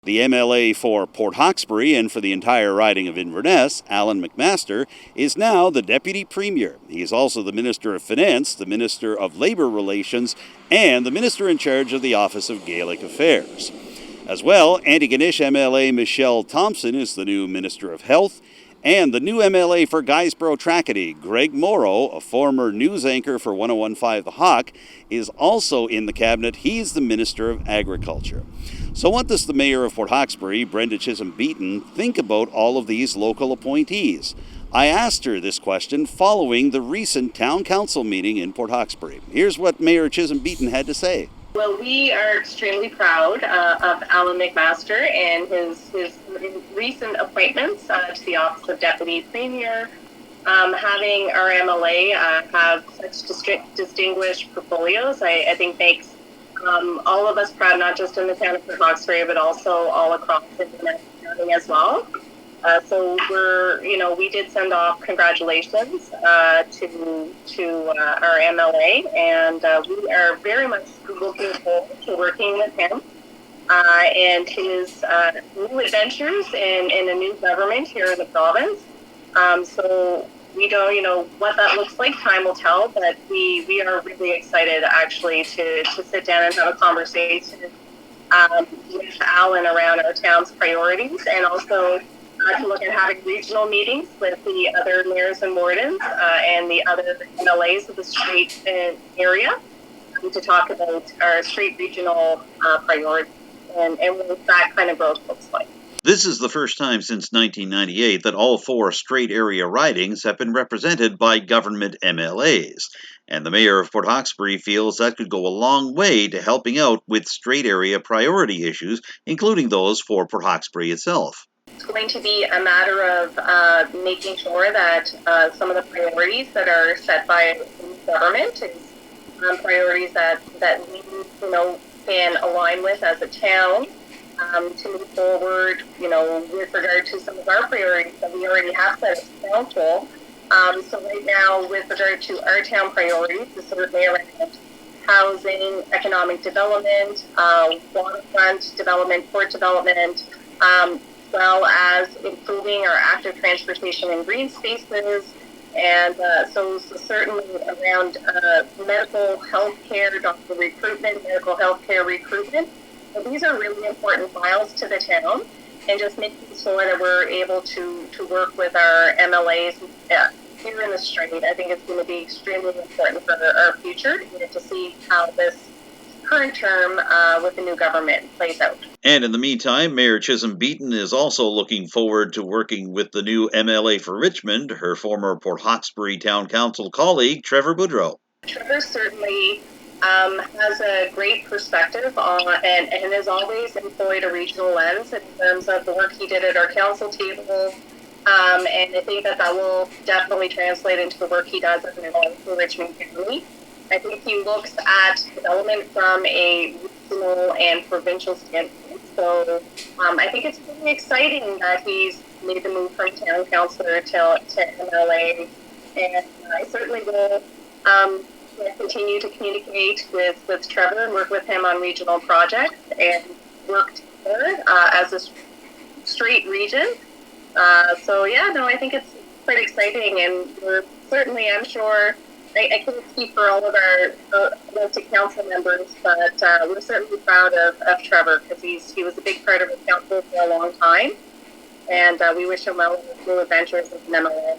The MLA for Port Hawkesbury and for the entire riding of Inverness, Allan MacMaster, is now the Deputy Premier. He is also the Minister of Finance, the Minister of Labour Relations, and the Minister in charge of the Office of Gaelic Affairs. As well, Antigonish MLA Thompson is the new Minister of Health, and the new MLA for Guysborough-Tracadie, Greg Morrow, a former news anchor for 101.5 The Hawk, is also in the cabinet. He's the Minister of Agriculture. So what does the Mayor of Port Hawkesbury, Brenda Chisholm-Beaton, think about all of these local appointees? I asked her this question following the recent Town Council meeting in Port Hawkesbury. Here's what Mayor Chisholm-Beaton had to say. Well, we are extremely proud of Allan MacMaster and his recent appointments to the Office of Deputy Premier. Having our MLA have such distinguished portfolios, I think makes all of us proud, not just in the town of Port Hawkesbury, but also all across Inverness County as well. So we did send off congratulations to our MLA, and we are very much looking forward to working with him and his new adventures in a new government here in the province. So we don't, what that looks like, time will tell, but we are really excited actually to sit down and have a conversation with Allan around our town's priorities, and also to look at having regional meetings with the other mayors and wardens and the other MLAs of the Strait area to talk about our Strait regional priorities and what that kind of growth looks like. This is the first time since 1998 that all 4 Strait area ridings have been represented by government MLAs. And the Mayor of Port Hawkesbury feels that could go a long way to helping out with Strait area priority issues, including those for Port Hawkesbury itself. It's going to be a matter of making sure that some of the priorities that are set by the government is priorities that we can align with as a town to move forward, with regard to some of our priorities that we already have set as council. So right now, with regard to our town priorities, is certainly around housing, economic development, waterfront development, port development, well as improving our active transportation and green spaces, and so certainly around medical health care, doctor recruitment, medical health care recruitment. So these are really important files to the town, and just making sure that we're able to work with our MLAs here in the Strait. I think it's going to be extremely important for our future to see how this current term with the new government plays out. And in the meantime, Mayor Chisholm-Beaton is also looking forward to working with the new MLA for Richmond, her former Port Hawkesbury Town Council colleague, Trevor Boudreau. Trevor certainly has a great perspective on, and has always employed a regional lens in terms of the work he did at our council table. And I think that will definitely translate into the work he does as an MLA for Richmond County. I think he looks at development from a regional and provincial standpoint. So I think it's really exciting that he's made the move from town councillor to MLA. And I certainly will continue to communicate with Trevor and work with him on regional projects and work together as a Strait region. I think it's quite exciting, and we're certainly, I'm sure, I can't speak for all of our elected council members, but we're certainly proud of Trevor, because he was a big part of the council for a long time, and we wish him well in his new adventures as an MLA.